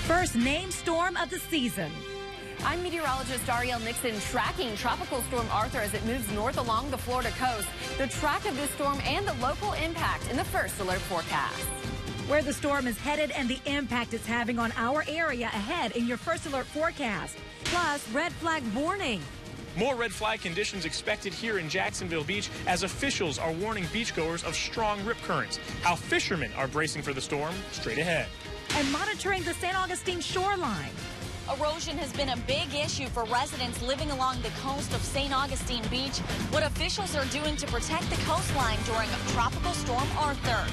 First named storm of the season. I'm meteorologist Ariel Nixon tracking Tropical Storm Arthur as it moves north along the Florida coast. The track of this storm and the local impact in the first alert forecast. Where the storm is headed and the impact it's having on our area ahead in your first alert forecast. Plus, red flag warning. More red flag conditions expected here in Jacksonville Beach as officials are warning beachgoers of strong rip currents. How fishermen are bracing for the storm, straight ahead. And monitoring the St. Augustine shoreline. Erosion has been a big issue for residents living along the coast of St. Augustine Beach. What officials are doing to protect the coastline during Tropical Storm Arthur.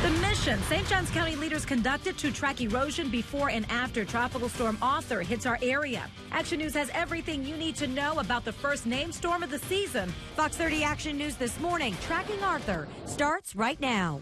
The mission St. Johns County leaders conducted to track erosion before and after Tropical Storm Arthur hits our area. Action News has everything you need to know about the first named storm of the season. Fox 30 Action News this morning, tracking Arthur, starts right now.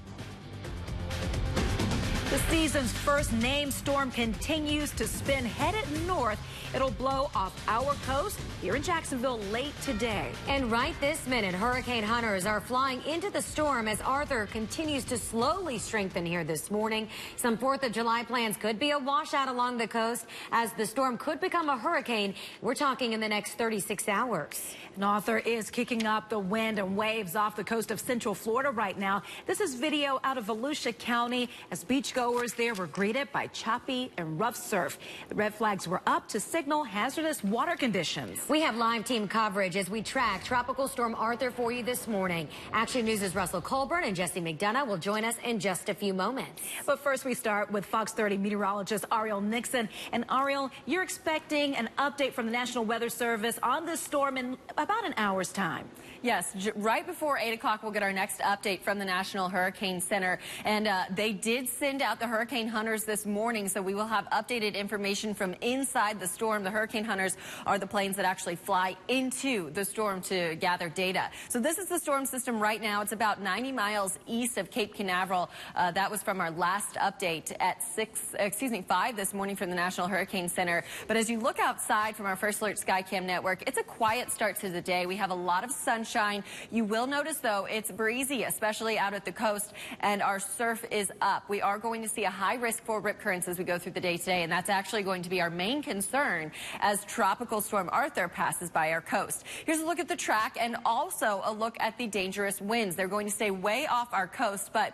The season's first named storm continues to spin, headed north. It'll blow off our coast here in Jacksonville late today. And right this minute, hurricane hunters are flying into the storm as Arthur continues to slowly strengthen here this morning. Some 4th of July plans could be a washout along the coast as the storm could become a hurricane. We're talking in the next 36 hours. And Arthur is kicking up the wind and waves off the coast of Central Florida right now. This is video out of Volusia County as beachgoers there were greeted by choppy and rough surf. The red flags were up to signal hazardous water conditions. We have live team coverage as we track Tropical Storm Arthur for you this morning. Action News' Russell Colburn and Jesse McDonough will join us in just a few moments. But first we start with Fox 30 meteorologist Ariel Nixon. And Ariel, you're expecting an update from the National Weather Service on this storm in about an hour's time. Yes, right before 8 o'clock, we'll get our next update from the National Hurricane Center. And they did send out the hurricane hunters this morning, so we will have updated information from inside the storm. The hurricane hunters are the planes that actually fly into the storm to gather data. So this is the storm system right now. It's about 90 miles east of Cape Canaveral. That was from our last update at 5 this morning from the National Hurricane Center. But as you look outside from our First Alert Skycam network, it's a quiet start to the day. We have a lot of sunshine. You will notice, though, it's breezy, especially out at the coast, and our surf is up. We are going to see a high risk for rip currents as we go through the day today, and that's actually going to be our main concern as Tropical Storm Arthur passes by our coast. Here's a look at the track and also a look at the dangerous winds. They're going to stay way off our coast, but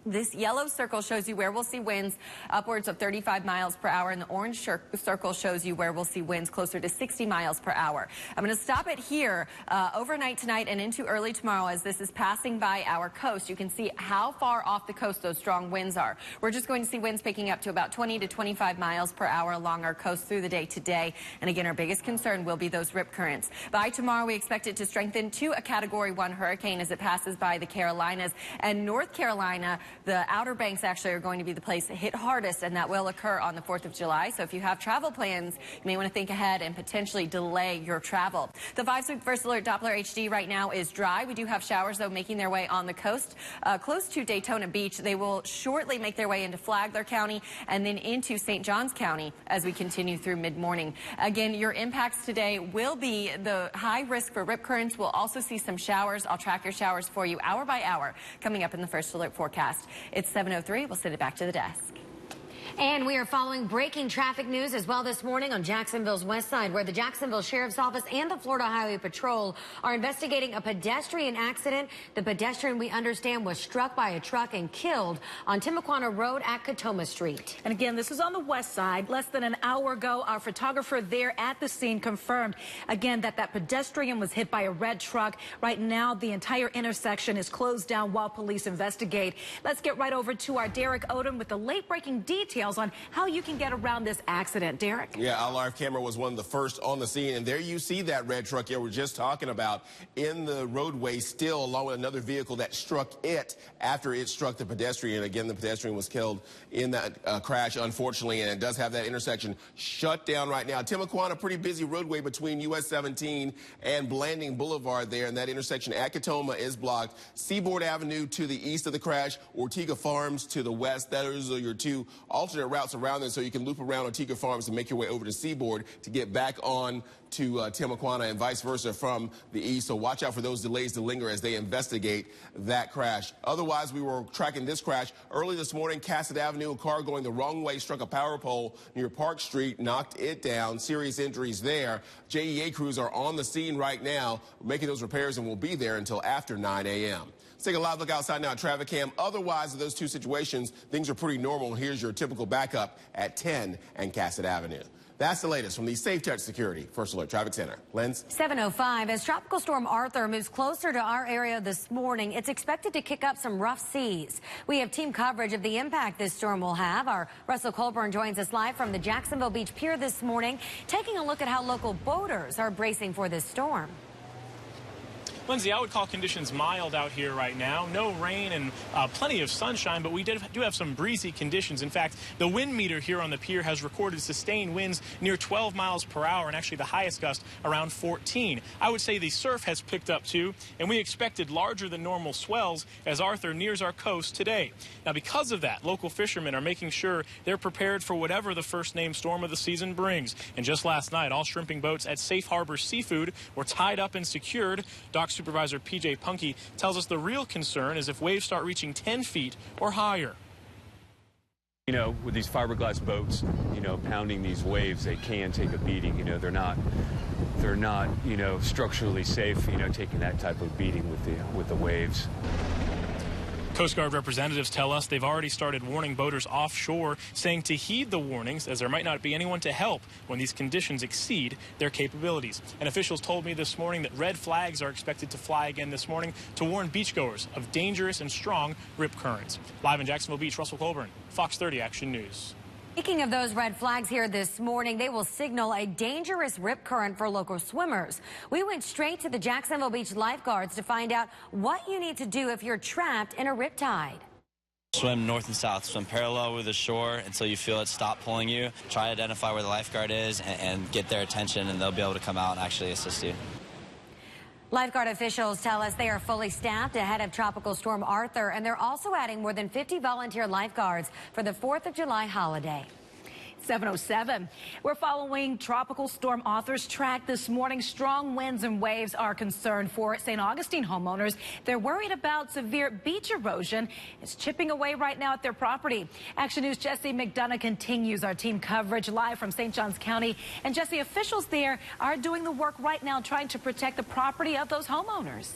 this yellow circle shows you where we'll see winds upwards of 35 miles per hour, and the orange circle shows you where we'll see winds closer to 60 miles per hour. I'm going to stop it here overnight tonight and into early tomorrow as this is passing by our coast. You can see how far off the coast those strong winds are. We're just going to see winds picking up to about 20 to 25 miles per hour along our coast through the day today. And again, our biggest concern will be those rip currents. By tomorrow, we expect it to strengthen to a Category 1 hurricane as it passes by the Carolinas and North Carolina. The Outer Banks actually are going to be the place hit hardest, and that will occur on the 4th of July. So if you have travel plans, you may want to think ahead and potentially delay your travel. The 5-sweep First Alert Doppler HD right now is dry. We do have showers, though, making their way on the coast close to Daytona Beach. They will shortly make their way into Flagler County and then into St. Johns County as we continue through mid-morning. Again, your impacts today will be the high risk for rip currents. We'll also see some showers. I'll track your showers for you hour by hour coming up in the First Alert forecast. It's 7:03. We'll send it back to the desk. And we are following breaking traffic news as well this morning on Jacksonville's west side, where the Jacksonville Sheriff's Office and the Florida Highway Patrol are investigating a pedestrian accident. The pedestrian, we understand, was struck by a truck and killed on Timuquana Road at Katoma Street. And again, this is on the west side. Less than an hour ago, our photographer there at the scene confirmed again that pedestrian was hit by a red truck. Right now, the entire intersection is closed down while police investigate. Let's get right over to our Derek Odom with the late-breaking details on how you can get around this accident. Derek? Yeah, our live camera was one of the first on the scene, and there you see that red truck you were just talking about in the roadway still, along with another vehicle that struck it after it struck the pedestrian. Again, the pedestrian was killed in that crash, unfortunately, and it does have that intersection shut down right now. Timuquana, pretty busy roadway between US 17 and Blanding Boulevard there, and that intersection at Katoma is blocked. Seaboard Avenue to the east of the crash, Ortega Farms to the west. Those are your two alternate alternate routes around them so you can loop around Antigua Farms and make your way over to Seaboard to get back on to Timuquana and vice versa from the east. So watch out for those delays to linger as they investigate that crash. Otherwise, we were tracking this crash early this morning. Cassett Avenue, a car going the wrong way struck a power pole near Park Street, knocked it down. Serious injuries there. JEA crews are on the scene right now, making those repairs, and will be there until after 9 a.m. Let's take a live look outside now at traffic cam. Otherwise, in those two situations, things are pretty normal. Here's your typical backup at 10 and Cassett Avenue. That's the latest from the Safe Touch Security First Alert Traffic Center. Linz? 7:05. As Tropical Storm Arthur moves closer to our area this morning, it's expected to kick up some rough seas. We have team coverage of the impact this storm will have. Our Russell Colburn joins us live from the Jacksonville Beach Pier this morning, taking a look at how local boaters are bracing for this storm. Lindsay, I would call conditions mild out here right now. No rain and plenty of sunshine, but we do have some breezy conditions. In fact, the wind meter here on the pier has recorded sustained winds near 12 miles per hour, and actually the highest gust around 14. I would say the surf has picked up too, and we expected larger than normal swells as Arthur nears our coast today. Now, because of that, local fishermen are making sure they're prepared for whatever the first named storm of the season brings. And just last night, all shrimping boats at Safe Harbor Seafood were tied up and secured. Dock Supervisor P.J. Punky tells us the real concern is if waves start reaching 10 feet or higher. You know, with these fiberglass boats, you know, pounding these waves, they can take a beating. You know, they're not, you know, structurally safe, you know, taking that type of beating with the waves. Coast Guard representatives tell us they've already started warning boaters offshore, saying to heed the warnings as there might not be anyone to help when these conditions exceed their capabilities. And officials told me this morning that red flags are expected to fly again this morning to warn beachgoers of dangerous and strong rip currents. Live in Jacksonville Beach, Russell Colburn, Fox 30 Action News. Speaking of those red flags here this morning, they will signal a dangerous rip current for local swimmers. We went straight to the Jacksonville Beach lifeguards to find out what you need to do if you're trapped in a riptide. Swim north and south, swim parallel with the shore until you feel it stop pulling you. Try to identify where the lifeguard is and get their attention, and they'll be able to come out and actually assist you. Lifeguard officials tell us they are fully staffed ahead of Tropical Storm Arthur, and they're also adding more than 50 volunteer lifeguards for the 4th of July holiday. 7:07. We're following Tropical Storm Arthur's track this morning. Strong winds and waves are concerned for St. Augustine homeowners. They're worried about severe beach erosion. It's chipping away right now at their property. Action News' Jesse McDonough continues our team coverage live from St. Johns County. And Jesse, officials there are doing the work right now trying to protect the property of those homeowners.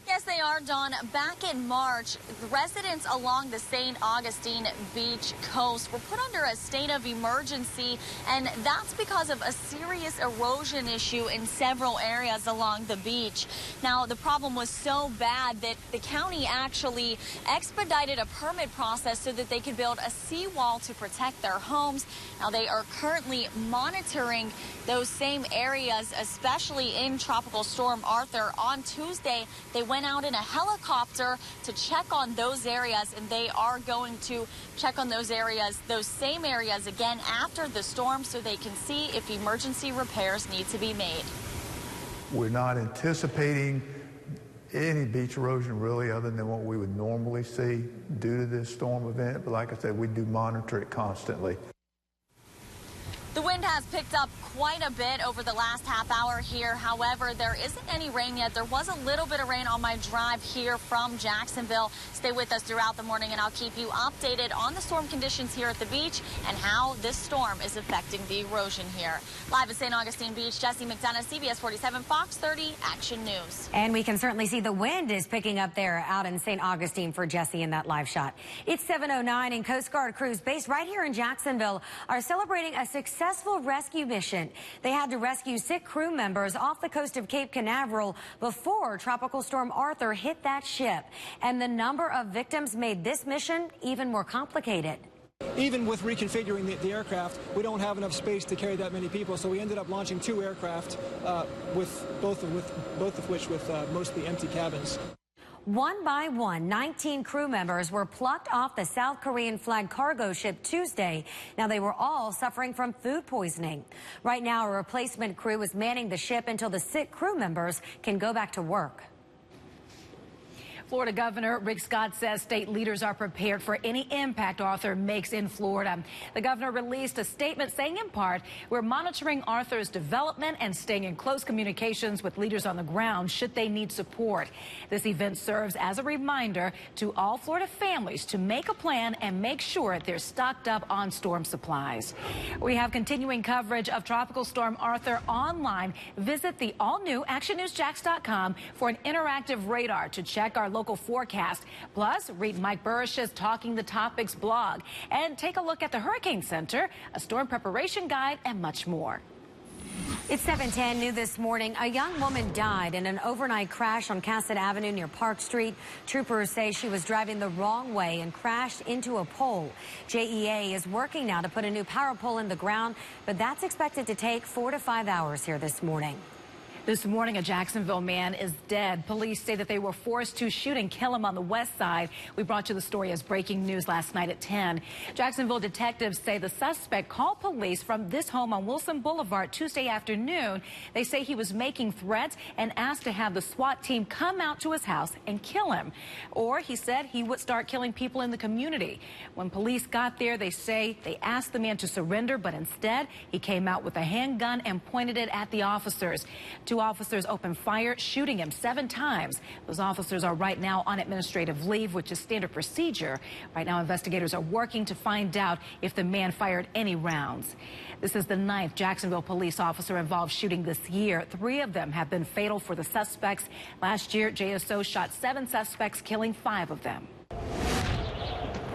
Yes, they are, Dawn. Back in March, residents along the St. Augustine Beach coast were put under a state of emergency, and that's because of a serious erosion issue in several areas along the beach. Now, the problem was so bad that the county actually expedited a permit process so that they could build a seawall to protect their homes. Now, they are currently monitoring those same areas, especially in Tropical Storm Arthur. On Tuesday, they went out in a helicopter to check on those areas, and they are going to check on those areas, those same areas again after the storm, so they can see if emergency repairs need to be made. We're not anticipating any beach erosion really other than what we would normally see due to this storm event, but like I said, we do monitor it constantly. The wind has picked up quite a bit over the last half hour here. However, there isn't any rain yet. There was a little bit of rain on my drive here from Jacksonville. Stay with us throughout the morning, and I'll keep you updated on the storm conditions here at the beach and how this storm is affecting the erosion here. Live at St. Augustine Beach, Jesse McDonough, CBS 47, Fox 30 Action News. And we can certainly see the wind is picking up there out in St. Augustine for Jesse in that live shot. It's 7:09, and Coast Guard crews based right here in Jacksonville are celebrating a successful rescue mission. They had to rescue 6 crew members off the coast of Cape Canaveral before Tropical Storm Arthur hit that ship. And the number of victims made this mission even more complicated. Even with reconfiguring the aircraft, we don't have enough space to carry that many people, so we ended up launching 2 aircraft, with both of which with mostly empty cabins. One by one, 19 crew members were plucked off the South Korean flag cargo ship Tuesday. Now, they were all suffering from food poisoning. Right now, a replacement crew is manning the ship until the sick crew members can go back to work. Florida Governor Rick Scott says state leaders are prepared for any impact Arthur makes in Florida. The governor released a statement saying, in part, we're monitoring Arthur's development and staying in close communications with leaders on the ground should they need support. This event serves as a reminder to all Florida families to make a plan and make sure they're stocked up on storm supplies. We have continuing coverage of Tropical Storm Arthur online. Visit the all-new actionnewsjax.com for an interactive radar to check our local forecast. Plus, read Mike Burrish's Talking the Topics blog and take a look at the Hurricane Center, a storm preparation guide, and much more. It's 7:10 new this morning. A young woman died in an overnight crash on Cassett Avenue near Park Street. Troopers say she was driving the wrong way and crashed into a pole. JEA is working now to put a new power pole in the ground, but that's expected to take 4 to 5 hours here this morning. This morning, a Jacksonville man is dead. Police say that they were forced to shoot and kill him on the west side. We brought you the story as breaking news last night at 10. Jacksonville detectives say the suspect called police from this home on Wilson Boulevard Tuesday afternoon. They say he was making threats and asked to have the SWAT team come out to his house and kill him. Or he said he would start killing people in the community. When police got there, they say they asked the man to surrender, but instead he came out with a handgun and pointed it at the officers. Two officers opened fire, shooting him 7 times. Those officers are right now on administrative leave, which is standard procedure. Right now, investigators are working to find out if the man fired any rounds. This is the 9th Jacksonville police officer involved shooting this year. 3 of them have been fatal for the suspects. Last year, JSO shot 7 suspects, killing 5 of them.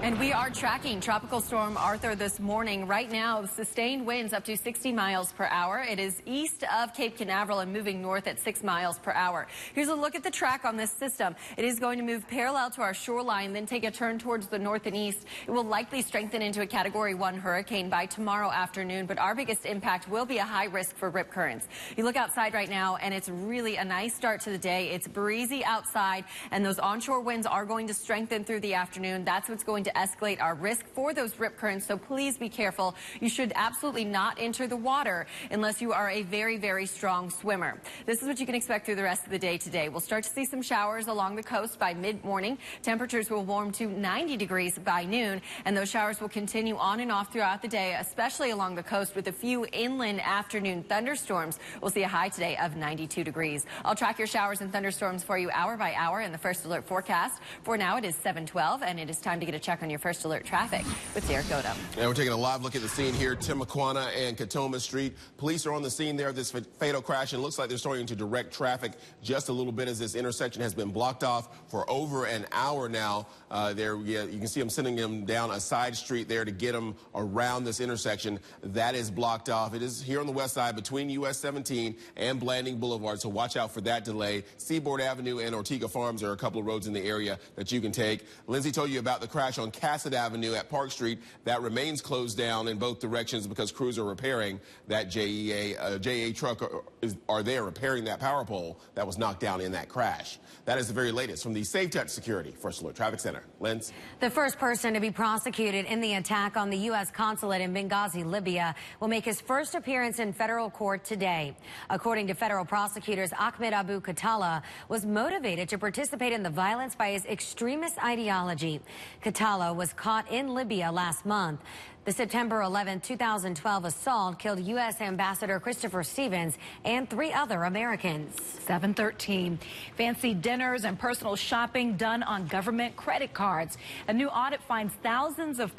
And we are tracking Tropical Storm Arthur this morning. Right now, sustained winds up to 60 miles per hour. It is east of Cape Canaveral and moving north at 6 miles per hour. Here's a look at the track on this system. It is going to move parallel to our shoreline, then take a turn towards the north and east. It will likely strengthen into a Category 1 hurricane by tomorrow afternoon, but our biggest impact will be a high risk for rip currents. You look outside right now, and it's really a nice start to the day. It's breezy outside, and those onshore winds are going to strengthen through the afternoon. That's what's going to escalate our risk for those rip currents, so please be careful. You should absolutely not enter the water unless you are a very, very strong swimmer. This is what you can expect through the rest of the day today. We'll start to see some showers along the coast by mid-morning. Temperatures will warm to 90 degrees by noon, and those showers will continue on and off throughout the day, especially along the coast with a few inland afternoon thunderstorms. We'll see a high today of 92 degrees. I'll track your showers and thunderstorms for you hour by hour in the First Alert forecast. For now, it is 7:12, and it is time to get a check on your First Alert traffic with Derek Odom. And we're taking a live look at the scene here, Timuquana and Katoma Street. Police are on the scene there of this fatal crash, and it looks like they're starting to direct traffic just a little bit as this intersection has been blocked off for over an hour now. You can see them sending them down a side street there to get them around this intersection. That is blocked off. It is here on the west side between US 17 and Blanding Boulevard, so watch out for that delay. Seaboard Avenue and Ortega Farms are a couple of roads in the area that you can take. Lindsay told you about the crash on Cassett Avenue at Park Street. That remains closed down in both directions because crews are repairing that JEA truck are there repairing that power pole that was knocked down in that crash. That is the very latest from the Safe Touch Security First Alert Traffic Center. Linz. The first person to be prosecuted in the attack on the U.S. consulate in Benghazi, Libya, will make his first appearance in federal court today. According to federal prosecutors, Ahmed Abu Khattala was motivated to participate in the violence by his extremist ideology. Khattala was caught in Libya last month. The September 11, 2012 assault killed U.S. Ambassador Christopher Stevens and 3 other Americans. 7:13. Fancy dinners and personal shopping done on government credit cards. A new audit finds thousands of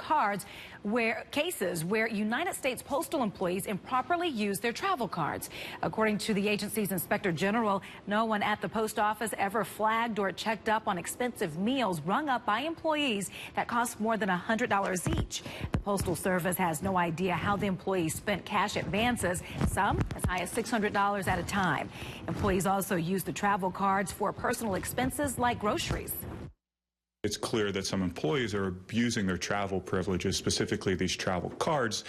cases where United States postal employees improperly use their travel cards. According to the agency's inspector general, no one at the post office ever flagged or checked up on expensive meals rung up by employees that cost more than $100 each. The Postal Service has no idea how the employees spent cash advances, some as high as $600 at a time. Employees also use the travel cards for personal expenses like groceries. It's clear that some employees are abusing their travel privileges, specifically these travel cards.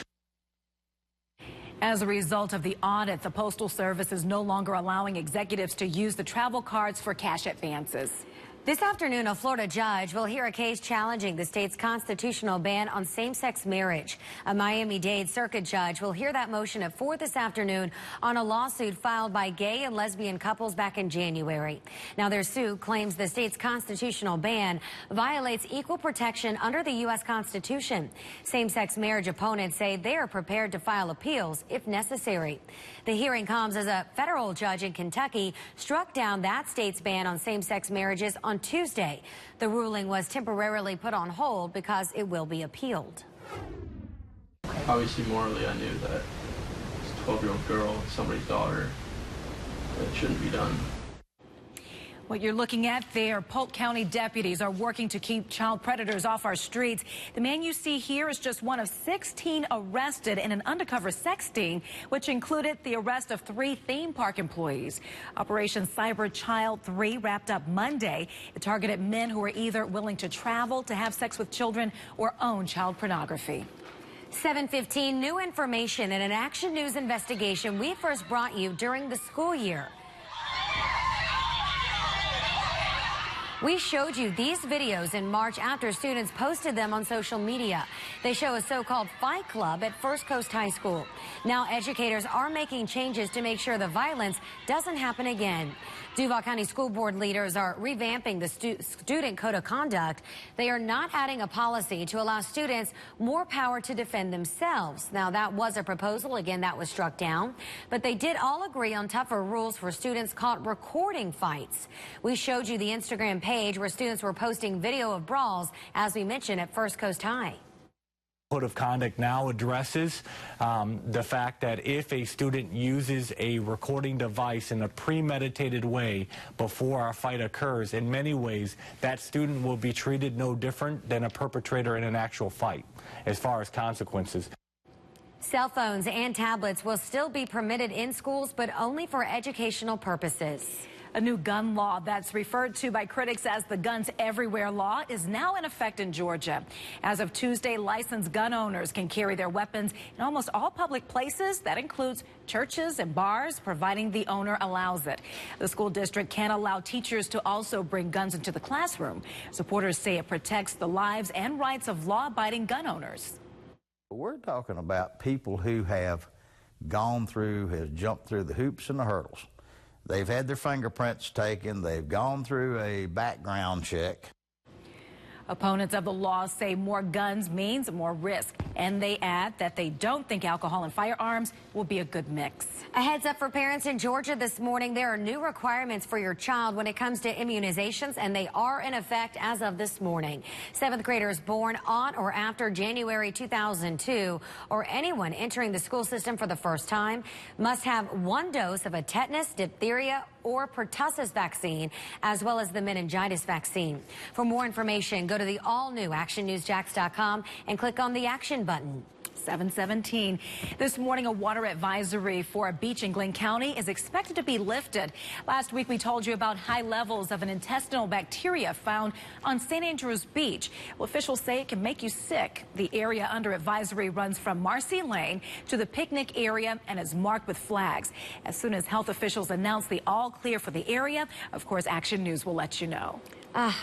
As a result of the audit, the Postal Service is no longer allowing executives to use the travel cards for cash advances. This afternoon, a Florida judge will hear a case challenging the state's constitutional ban on same-sex marriage. A Miami-Dade circuit judge will hear that motion at 4 this afternoon on a lawsuit filed by gay and lesbian couples back in January. Now, their suit claims the state's constitutional ban violates equal protection under the U.S. Constitution. Same-sex marriage opponents say they are prepared to file appeals if necessary. The hearing comes as a federal judge in Kentucky struck down that state's ban on same-sex marriages on Tuesday. The ruling was temporarily put on hold because it will be appealed. Obviously, morally, I knew that it's a 12-year-old girl, somebody's daughter, it shouldn't be done. What you're looking at there, Polk County deputies are working to keep child predators off our streets. The man you see here is just one of 16 arrested in an undercover sex sting, which included the arrest of 3 theme park employees. Operation Cyber Child 3 wrapped up Monday. It targeted men who were either willing to travel to have sex with children or own child pornography. 7:15, new information in an Action News investigation we first brought you during the school year. We showed you these videos in March after students posted them on social media. They show a so-called fight club at First Coast High School. Now educators are making changes to make sure the violence doesn't happen again. Duval County School Board leaders are revamping the student code of conduct. They are not adding a policy to allow students more power to defend themselves. Now, that was a proposal. Again, that was struck down. But they did all agree on tougher rules for students caught recording fights. We showed you the Instagram page where students were posting video of brawls, as we mentioned, at First Coast High. Code of conduct now addresses the fact that if a student uses a recording device in a premeditated way before a fight occurs, in many ways that student will be treated no different than a perpetrator in an actual fight as far as consequences. Cell phones and tablets will still be permitted in schools, but only for educational purposes. A new gun law that's referred to by critics as the Guns Everywhere law is now in effect in Georgia. As of Tuesday, licensed gun owners can carry their weapons in almost all public places. That includes churches and bars, providing the owner allows it. The school district can allow teachers to also bring guns into the classroom. Supporters say it protects the lives and rights of law-abiding gun owners. We're talking about people who have gone through, has jumped through the hoops and the hurdles. They've had their fingerprints taken. They've gone through a background check. Opponents of the law say more guns means more risk, and they add that they don't think alcohol and firearms will be a good mix. A heads up for parents in Georgia this morning. There are new requirements for your child when it comes to immunizations, and they are in effect as of this morning. 7th graders born on or after January 2002 or anyone entering the school system for the first time must have 1 dose of a tetanus, diphtheria, or pertussis vaccine, as well as the meningitis vaccine. For more information, go to the all-new actionnewsjax.com and click on the action button. 7:17. This morning, a water advisory for a beach in Glenn County is expected to be lifted. Last week, we told you about high levels of an intestinal bacteria found on St. Andrews Beach. Well, officials say it can make you sick. The area under advisory runs from Marcy Lane to the picnic area and is marked with flags. As soon as health officials announce the all clear for the area, of course, Action News will let you know.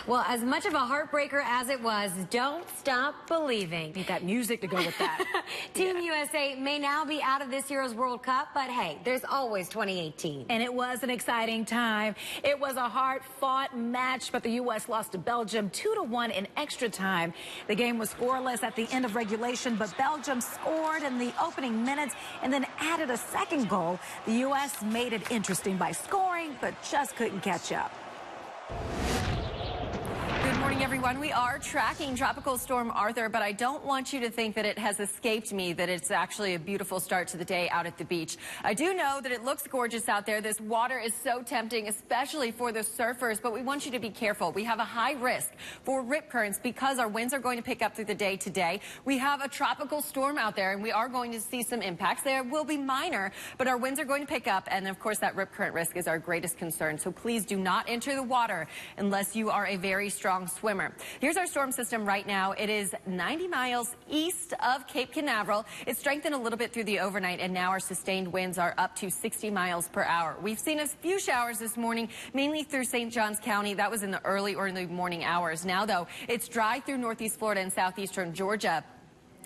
Well, as much of a heartbreaker as it was, don't stop believing. Need that music to go with that. Team USA may now be out of this year's World Cup, but hey, there's always 2018. And it was an exciting time. It was a hard-fought match, but the U.S. lost to Belgium 2-1 in extra time. The game was scoreless at the end of regulation, but Belgium scored in the opening minutes and then added a second goal. The U.S. made it interesting by scoring, but just couldn't catch up. Good morning, everyone. We are tracking Tropical Storm Arthur, but I don't want you to think that it has escaped me, that it's actually a beautiful start to the day out at the beach. I do know that it looks gorgeous out there. This water is so tempting, especially for the surfers, but we want you to be careful. We have a high risk for rip currents because our winds are going to pick up through the day today. We have a tropical storm out there, and we are going to see some impacts. There will be minor, but our winds are going to pick up, and of course, that rip current risk is our greatest concern. So please do not enter the water unless you are a very strong swimmer. swimmer. Here's our storm system right now. It is 90 miles east of Cape Canaveral. It strengthened a little bit through the overnight, and now our sustained winds are up to 60 miles per hour. We've seen a few showers this morning, mainly through St. Johns County. That was in the early morning hours. Now, though, it's dry through northeast Florida and southeastern Georgia.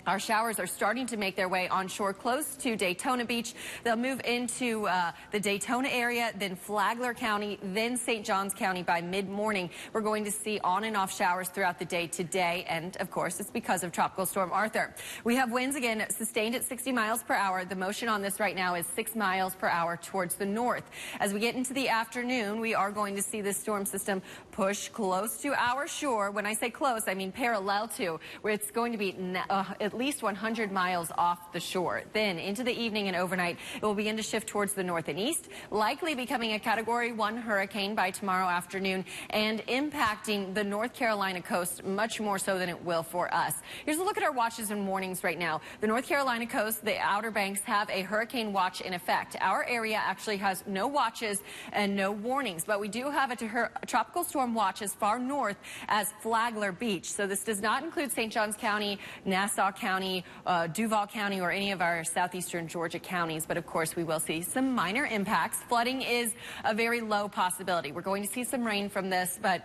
Our showers are starting to make their way onshore close to Daytona Beach. They'll move into the Daytona area, then Flagler County, then St. Johns County by mid-morning. We're going to see on and off showers throughout the day today, and of course it's because of Tropical Storm Arthur. We have winds again sustained at 60 miles per hour. The motion on this right now is 6 miles per hour towards the north. As we get into the afternoon, we are going to see this storm system push close to our shore. When I say close, I mean parallel to, where it's going to be at least 100 miles off the shore. Then into the evening and overnight, it will begin to shift towards the north and east, likely becoming a Category 1 hurricane by tomorrow afternoon and impacting the North Carolina coast much more so than it will for us. Here's a look at our watches and warnings right now. The North Carolina coast, the Outer Banks have a hurricane watch in effect. Our area actually has no watches and no warnings, but we do have a tropical storm watch as far north as Flagler Beach. So this does not include St. Johns County, Nassau County, Duval County, or any of our southeastern Georgia counties. But of course, we will see some minor impacts. Flooding is a very low possibility. We're going to see some rain from this, but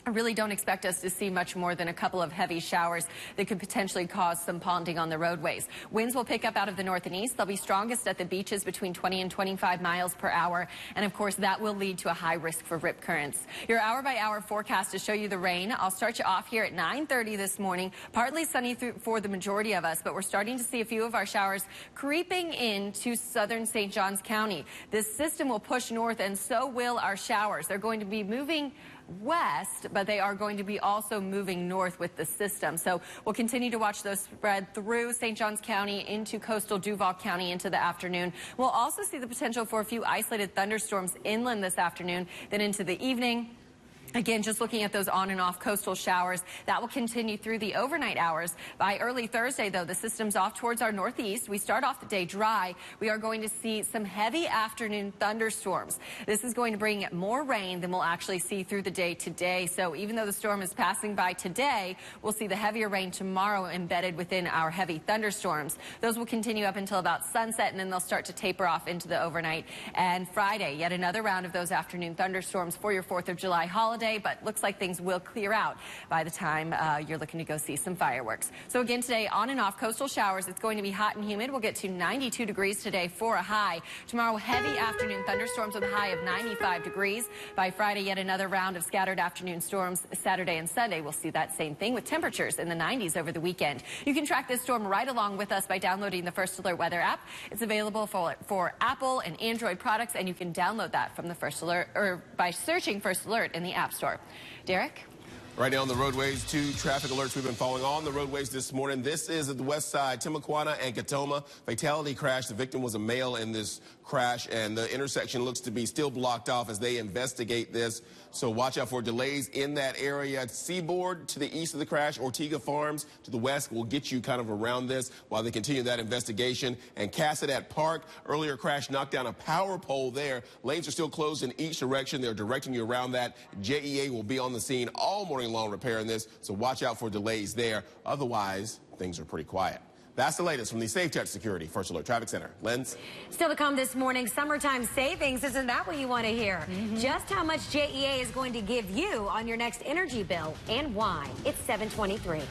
I really don't expect us to see much more than a couple of heavy showers that could potentially cause some ponding on the roadways. Winds will pick up out of the north and east. They'll be strongest at the beaches between 20 and 25 miles per hour. And of course, that will lead to a high risk for rip currents. Your hour-by-hour forecast to show you the rain. I'll start you off here at 9:30 this morning. Partly sunny for the majority of us, but we're starting to see a few of our showers creeping into southern St. Johns County. This system will push north, and so will our showers. They're going to be moving west, but they are going to be also moving north with the system. So we'll continue to watch those spread through St. Johns County into coastal Duval County into the afternoon. We'll also see the potential for a few isolated thunderstorms inland this afternoon, then into the evening. Again, just looking at those on and off coastal showers, that will continue through the overnight hours. By early Thursday, though, the system's off towards our northeast. We start off the day dry. We are going to see some heavy afternoon thunderstorms. This is going to bring more rain than we'll actually see through the day today. So even though the storm is passing by today, we'll see the heavier rain tomorrow embedded within our heavy thunderstorms. Those will continue up until about sunset, and then they'll start to taper off into the overnight. And Friday, yet another round of those afternoon thunderstorms for your 4th of July holiday. But looks like things will clear out by the time you're looking to go see some fireworks. So again, today, on and off coastal showers. It's going to be hot and humid. We'll get to 92 degrees today for a high. Tomorrow, heavy afternoon thunderstorms with a high of 95 degrees. By Friday, yet another round of scattered afternoon storms. Saturday and Sunday, we'll see that same thing with temperatures in the 90s over the weekend. You can track this storm right along with us by downloading the First Alert weather app. It's available for Apple and Android products, and you can download that from the First Alert, or by searching First Alert in the App Store. Derek? Right now on the roadways, 2 traffic alerts we've been following on the roadways this morning. This is at the west side, Timuquana and Katoma. Fatality crash. The victim was a male in this crash, and the intersection looks to be still blocked off as they investigate this. So watch out for delays in that area. Seaboard to the east of the crash, Ortega Farms to the west will get you kind of around this while they continue that investigation. And Cassadet Park, earlier crash knocked down a power pole there. Lanes are still closed in each direction. They're directing you around that. JEA will be on the scene all morning long repairing this, so watch out for delays there. Otherwise, things are pretty quiet. That's the latest from the Safe Touch Security First Alert Traffic Center. Linz? Still to come this morning, summertime savings. Isn't that what you want to hear? Just how much JEA is going to give you on your next energy bill and why. It's 7:23.